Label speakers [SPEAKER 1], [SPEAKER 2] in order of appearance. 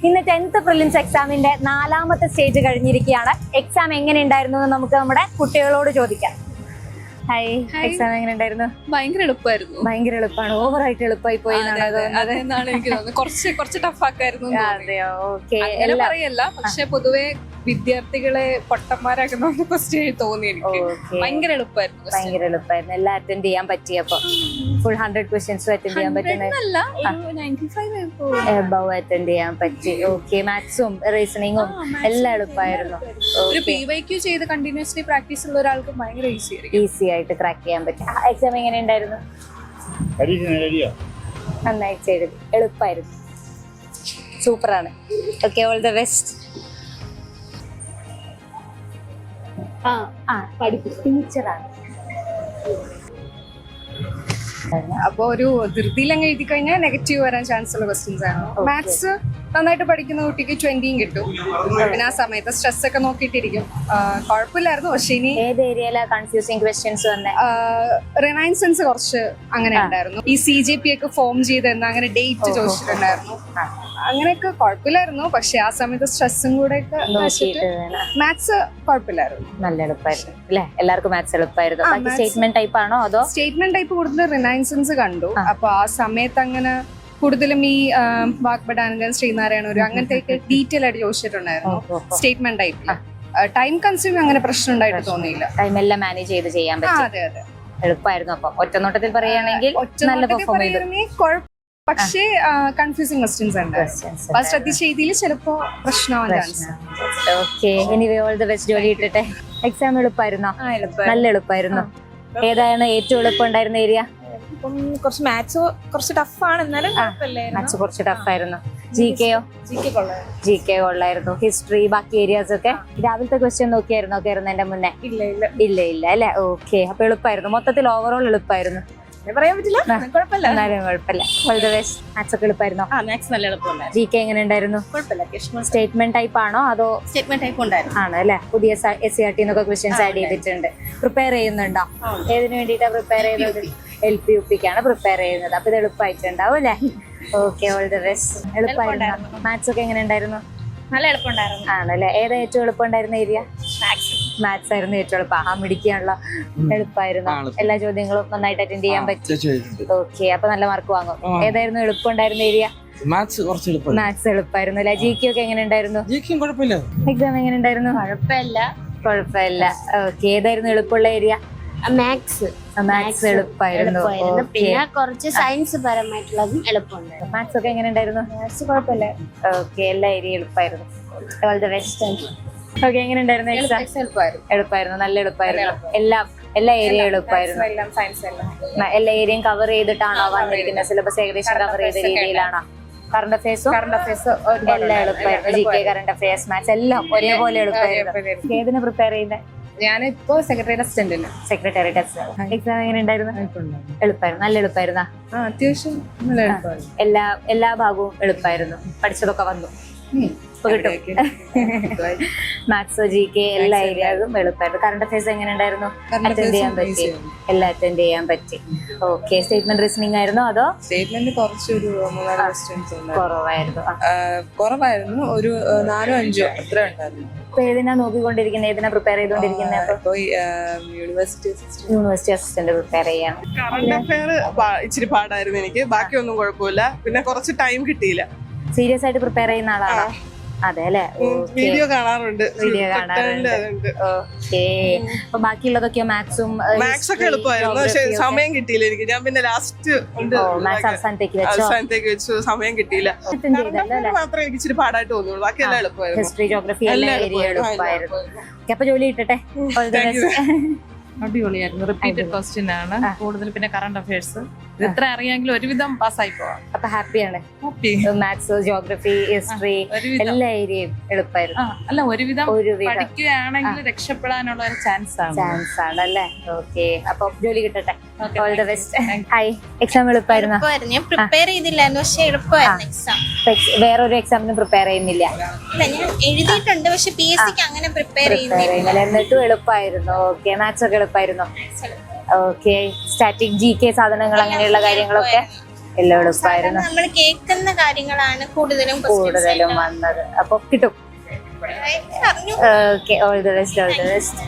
[SPEAKER 1] ഇന്ന് 10th prelims എക്സാമിന്റെ 4ാമത്തെ stage കഴിഞ്ഞിരിക്കുകയാണ്. എക്സാം എങ്ങനെ ഉണ്ടായിരുന്നു എന്ന് നമുക്ക് നമ്മുടെ കുട്ടികളോട് ചോദിക്കാം. ഹായ്, എക്സാം എങ്ങനെ ഉണ്ടായിരുന്നു?
[SPEAKER 2] ഭയങ്കര എളുപ്പമായിരുന്നു.
[SPEAKER 1] ഭയങ്കര എളുപ്പമാണ്, ഓവറായിട്ട് എളുപ്പമായി പോയി
[SPEAKER 2] അതെന്നാണ് എനിക്ക് തോന്നുന്നത്. കുറച്ച് ടഫാക്കായിരുന്നു.
[SPEAKER 1] അതെയോ? ഓക്കെ,
[SPEAKER 2] അങ്ങനെ പറയല്ല, പക്ഷെ പൊതുവെ വിദ്യാർത്ഥികളെ പൊട്ടന്മാരാക്കുന്ന ക്വസ്റ്റ്യൻ തോന്നി എനിക്ക്. ഭയങ്കര എളുപ്പമായിരുന്നു.
[SPEAKER 1] ഭയങ്കര എളുപ്പമായിരുന്നു. എല്ലാം അറ്റൻഡ് ചെയ്യാൻ പറ്റിയപ്പോ ഫുൾ 100 ക്വസ്റ്റ്യൻസ് അറ്റൻഡ് ചെയ്യാൻ പറ്റുന്ന എബവ് അറ്റൻഡ് ചെയ്യാൻ പറ്റി. ഓക്കെ, മാത്സും റീസണിങ്ങും എല്ലാം എളുപ്പമായിരുന്നു.
[SPEAKER 2] ഒരു PYQ ചെയ്ത് കണ്ടിന്യൂസ്ലി പ്രാക്ടീസ് ഉള്ള ഒരാൾക്ക് ഭയങ്കര
[SPEAKER 1] ഈസി ആയിട്ട് ക്രാക്ക് ചെയ്യാൻ പറ്റി. എക്സാം എങ്ങനെ ഉണ്ടായിരുന്നു? നന്നായിട്ട് ചെയ്തത്, എളുപ്പമായിരുന്നു, സൂപ്പറാണ്. Okay, all the best. ടീച്ചറാണ്.
[SPEAKER 2] അപ്പൊ ഒരു ധൃതിയിലങ്ങ് എഴുതി കഴിഞ്ഞാൽ നെഗറ്റീവ് വരാൻ ചാൻസ് ഉള്ള ക്വസ്റ്റ്യൻസ് ആണ്. മാത്സ് നന്നായിട്ട് പഠിക്കുന്ന കുട്ടിക്ക് 20 കിട്ടും. പിന്നെ ആ സമയത്ത് സ്ട്രെസ് ഒക്കെ നോക്കിയിട്ടിരിക്കും. കുഴപ്പമില്ലായിരുന്നു. പക്ഷെ ഇനി
[SPEAKER 1] ഏത് ഏരിയയിലാ കൺഫ്യൂസിങ് ക്വസ്റ്റ്യൻസ് വന്നേ?
[SPEAKER 2] റിനൈസൻസ് കുറച്ച് അങ്ങനെ ഉണ്ടായിരുന്നു. ഈ CJP ഒക്കെ ഫോം ചെയ്തെന്ന് അങ്ങനെ ഡേറ്റ് ചോദിച്ചിട്ടുണ്ടായിരുന്നു. അങ്ങനെയൊക്കെ കുഴപ്പമില്ലായിരുന്നു. പക്ഷെ ആ സമയത്ത് സ്ട്രെസ്സും കൂടെ ഒക്കെ മാത്സ് കുഴപ്പമില്ലായിരുന്നു.
[SPEAKER 1] നല്ല എളുപ്പമായിരുന്നു അല്ലെ? എല്ലാവർക്കും മാത്സ് എളുപ്പമായിരുന്നു. സ്റ്റേറ്റ്മെന്റ് ടൈപ്പ് ആണോ അതോ?
[SPEAKER 2] സ്റ്റേറ്റ്മെന്റ് ടൈപ്പ് കൂടുതൽ റിനൈസൻസ് കണ്ടു. അപ്പൊ ആ സമയത്ത് അങ്ങനെ കൂടുതലും ഈ വാഗ്ബടാനന്ദൻ, ശ്രീനാരായണ അങ്ങനത്തെ ഡീറ്റെയിൽ ആയിട്ട് ചോദിച്ചിട്ടുണ്ടായിരുന്നു സ്റ്റേറ്റ്മെന്റ് ടൈപ്പിൽ. ടൈം കൺസ്യൂമിങ് അങ്ങനെ പ്രശ്നം ഉണ്ടായിട്ട് തോന്നിയില്ല.
[SPEAKER 1] ടൈം എല്ലാം മാനേജ് ചെയ്ത് ചെയ്യാൻ പറ്റും.
[SPEAKER 2] അതെ അതെ,
[SPEAKER 1] എളുപ്പമായിരുന്നു. അപ്പൊ ഒറ്റനോട്ടത്തിൽ പറയുകയാണെങ്കിൽ നല്ല പെർഫോം ചെയ്തു.
[SPEAKER 2] പക്ഷേ കൺഫ്യൂസിങ് ക്വസ്റ്റ്യൻസ് ഉണ്ട്. അപ്പൊ ശ്രദ്ധിച്ച രീതിയിൽ ചിലപ്പോ പ്രശ്നമാവാൻ chance.
[SPEAKER 1] Okay, anyway all the best. ജോലി ഇട്ടിട്ടെ. എക്സാം എളുപ്പമായിരുന്നോ? നല്ല എളുപ്പമായിരുന്നു. ഏതാണ് ഏറ്റവും എളുപ്പം ഉണ്ടായിരുന്ന ഏരിയ?
[SPEAKER 2] കുറച്ച് മാത്സ് കുറച്ച് ടഫാണ്, എന്നാലും
[SPEAKER 1] മാത്സ് കുറച്ച് ടഫായിരുന്നു. GK കൊള്ളായിരുന്നു. ഹിസ്റ്ററി, ബാക്കി ഏരിയാസ് ഒക്കെ രാവിലത്തെ ക്വസ്റ്റ്യൻ നോക്കിയായിരുന്നോ കയറുന്നതിന്റെ മുന്നേ? ഇല്ല അല്ലെ? ഓക്കെ, അപ്പൊ എളുപ്പമായിരുന്നു. മൊത്തത്തിൽ ഓവറോൾ എളുപ്പമായിരുന്നു.
[SPEAKER 2] പറയാൻ പറ്റില്ല, കുഴപ്പമില്ല.
[SPEAKER 1] All the best. മാത്സ് ഒക്കെ എളുപ്പമായിരുന്നോ?
[SPEAKER 2] മാത്സ് നല്ല എളുപ്പമല്ല.
[SPEAKER 1] GK എങ്ങനെ ഉണ്ടായിരുന്നു? സ്റ്റേറ്റ്മെന്റ് ടൈപ്പ് ആണോ അതോ?
[SPEAKER 2] സ്റ്റേറ്റ്മെന്റ് ടൈപ്പ് ഉണ്ടായിരുന്നു.
[SPEAKER 1] ആണ് അല്ലെ? പുതിയ SCRT എന്നൊക്കെ ക്വസ്റ്റ്യൻസ് ആഡ് ചെയ്തിട്ടുണ്ട്. പ്രിപ്പയർ ചെയ്യുന്നുണ്ടോ? ഏതിനു വേണ്ടിയിട്ടാ പ്രിപ്പയർ ചെയ്യുന്നത്? LP UPക്കാണ് പ്രിപ്പയർ ചെയ്യുന്നത്. അപ്പൊ ഇത് എളുപ്പമായിട്ടുണ്ടാവും അല്ലെ? Okay, all the best. എളുപ്പമായിരുന്നു. മാത്സ് ഒക്കെ എങ്ങനെ ഉണ്ടായിരുന്നു?
[SPEAKER 2] നല്ല എളുപ്പമുണ്ടായിരുന്നു.
[SPEAKER 1] ആണല്ലേ? ഏതാ ഏറ്റവും എളുപ്പം ഉണ്ടായിരുന്ന ഏരിയ? മാത്സ് ആയിരുന്നു ഏറ്റവും എളുപ്പം. മിടിക്കാനുള്ള എളുപ്പമായിരുന്നു. എല്ലാ ചോദ്യങ്ങളും നന്നായിട്ട് അറ്റൻഡ് ചെയ്യാൻ പറ്റി. ഓക്കെ, അപ്പൊ നല്ല മാർക്ക് വാങ്ങും. ഏതായിരുന്നു എളുപ്പം ഉണ്ടായിരുന്ന ഏരിയ? മാത്സ് എളുപ്പമായിരുന്നു അല്ലെ? GK ഒക്കെ എങ്ങനെ ഉണ്ടായിരുന്നു? എക്സാം എങ്ങനെ ഉണ്ടായിരുന്നു? കുഴപ്പമില്ല. ഓക്കെ, ഏതായിരുന്നു എളുപ്പമുള്ള ഏരിയ? മാത്സ് എളുപ്പമായിരുന്നു.
[SPEAKER 3] പിന്നെ കുറച്ച് സയൻസ് പരമായിട്ടുള്ളതും എളുപ്പമുണ്ടായിരുന്നു.
[SPEAKER 1] മാത്സ് ഒക്കെ എങ്ങനെ ഉണ്ടായിരുന്നു?
[SPEAKER 3] മാത്സ് കുഴപ്പമില്ല.
[SPEAKER 1] ഓക്കെ, എല്ലാ ഏരിയ എളുപ്പമായിരുന്നു. All the best. ഓക്കെ, എങ്ങനെ ഉണ്ടായിരുന്നു എക്സാം? എളുപ്പമായിരുന്നു, നല്ല എളുപ്പമായിരുന്നു. എല്ലാ ഏരിയ എളുപ്പമായിരുന്നു. എല്ലാ ഏരിയയും കവർ ചെയ്തിട്ടാണോ വന്നിരിക്കുന്നത്? സിലബസ് ഏകദേശം കവർ ചെയ്ത രീതിയിലാണോ? കറണ്ട് അഫയേഴ്സും എല്ലാം എളുപ്പമായിരുന്നു. GK, കറണ്ട് അഫയേഴ്സ്, മാത്സ് എല്ലാം ഒരേപോലെ എളുപ്പമായിരുന്നു. ഏതിനെ പ്രിപ്പയർ ചെയ്യുന്നത്?
[SPEAKER 2] ഞാനിപ്പോ secretariat assistant.
[SPEAKER 1] Secretariat assistant. Exam എങ്ങനെ ഉണ്ടായിരുന്നു? എളുപ്പമായിരുന്നു, നല്ല എളുപ്പമായിരുന്നാ?
[SPEAKER 2] അത്യാവശ്യം നല്ല എളുപ്പമായിരുന്നു.
[SPEAKER 1] എല്ലാ ഭാഗവും എളുപ്പമായിരുന്നു. പഠിച്ചതൊക്കെ വന്നു കിട്ടും. മാത്സ്, GK എല്ലാ ഏരിയകളും എളുപ്പമായിരുന്നു. കറണ്ട് അഫയേഴ്സ് എങ്ങനെ ഉണ്ടായിരുന്നു? അറ്റൻഡ് ചെയ്യാൻ പറ്റി? എല്ലാം അറ്റൻഡ് ചെയ്യാൻ പറ്റി. ഓക്കെ, സ്റ്റേറ്റ്മെന്റ് റീസണിംഗ് ആയിരുന്നോ അതോ?
[SPEAKER 2] സ്റ്റേറ്റ്മെന്റ് കുറച്ചൊരു കുറവായിരുന്നു. ഒരു 4-5 അത്ര ഉണ്ടായിരുന്നു.
[SPEAKER 1] ഏതിനാ നോക്കിക്കൊണ്ടിരിക്കുന്നത്? ഏതിനാ പ്രിപ്പയർ ചെയ്തോണ്ടിരിക്കുന്നത്? യൂണിവേഴ്സിറ്റി അസിസ്റ്റന്റ് പ്രിപ്പയർ ചെയ്യാണ്.
[SPEAKER 4] കറണ്ട് അഫയർ ഇച്ചിരി പാടായിരുന്നു എനിക്ക്. ബാക്കിയൊന്നും കുഴപ്പമില്ല. പിന്നെ കുറച്ച് ടൈം കിട്ടിയില്ല.
[SPEAKER 1] സീരിയസ് ആയിട്ട് പ്രിപ്പയർ ചെയ്യുന്ന ആളാണോ? അതെ അല്ലെ?
[SPEAKER 4] വീഡിയോ കാണാറുണ്ട്.
[SPEAKER 1] ഓക്കെ, അപ്പൊ ബാക്കിയുള്ളതൊക്കെയോ?
[SPEAKER 4] മാത്സ് ഒക്കെ എളുപ്പമായിരുന്നു. പക്ഷെ സമയം കിട്ടിയില്ല എനിക്ക്. ഞാൻ പിന്നെ ലാസ്റ്റ് അവസാനത്തേക്ക് വെച്ചു. സമയം കിട്ടിയില്ല. മാത്രമേ എനിക്ക് ഇച്ചിരി പാടായിട്ട് തോന്നുള്ളൂ. ബാക്കി എല്ലാം എളുപ്പമായിരുന്നു.
[SPEAKER 1] ഹിസ്റ്ററി, ജോഗ്രഫി എല്ലാ ഏരിയ എളുപ്പമായിരുന്നു. അപ്പൊ ജോലി കിട്ടട്ടെ.
[SPEAKER 5] അടിപൊളിയായിരുന്നു. റിപ്പീറ്റഡ് ക്വസ്റ്റ്യൻ ആണ് കൂടുതൽ. പിന്നെ കറണ്ട് അഫയേഴ്സ് ഇത്ര അറിയാമെങ്കിലും ഒരുവിധം പാസ്സായി പോവാം.
[SPEAKER 1] അപ്പൊ ഹാപ്പിയാണ്. മാത്സ്, ജോഗ്രഫി, ഹിസ്റ്ററി എല്ലാ ഏരിയയും എളുപ്പമായിരുന്നു.
[SPEAKER 5] അല്ല, ഒരുവിധം പഠിക്കുകയാണെങ്കിൽ രക്ഷപ്പെടാനുള്ള ഒരു ചാൻസ്
[SPEAKER 1] ആണ് അല്ലേ? ഓക്കെ, അപ്പൊ ജോലി കിട്ടട്ടെ. All the best. Hi, exam എളുപ്പമായിരുന്നു?
[SPEAKER 3] ഞാൻ പ്രിപ്പയർ ചെയ്തില്ലായിരുന്നു, പക്ഷെ എളുപ്പമായിരുന്നു എക്സാം.
[SPEAKER 1] വേറൊരു എക്സാമിന് പ്രിപ്പയർ ചെയ്യുന്നില്ല?
[SPEAKER 3] ഞാൻ എഴുതിയിട്ടുണ്ട്, പക്ഷെ PSCക്ക് അങ്ങനെ പ്രിപ്പയർ ചെയ്യുന്നില്ല.
[SPEAKER 1] എന്നിട്ടും എളുപ്പമായിരുന്നു. ഓക്കെ, മാത്സ് ഒക്കെ എളുപ്പമായിരുന്നു. ഓക്കെ, സ്റ്റാറ്റിക്, GK സാധനങ്ങൾ അങ്ങനെയുള്ള കാര്യങ്ങളൊക്കെ എല്ലാം എളുപ്പമായിരുന്നു.
[SPEAKER 3] നമ്മൾ കേൾക്കുന്ന കാര്യങ്ങളാണ് കൂടുതലും questions
[SPEAKER 1] കൂടുതലും
[SPEAKER 3] ആയിട്ട്
[SPEAKER 1] വന്നത്. അപ്പൊ കിട്ടും.
[SPEAKER 3] അറിഞ്ഞു.
[SPEAKER 1] Okay, all the best, all the best.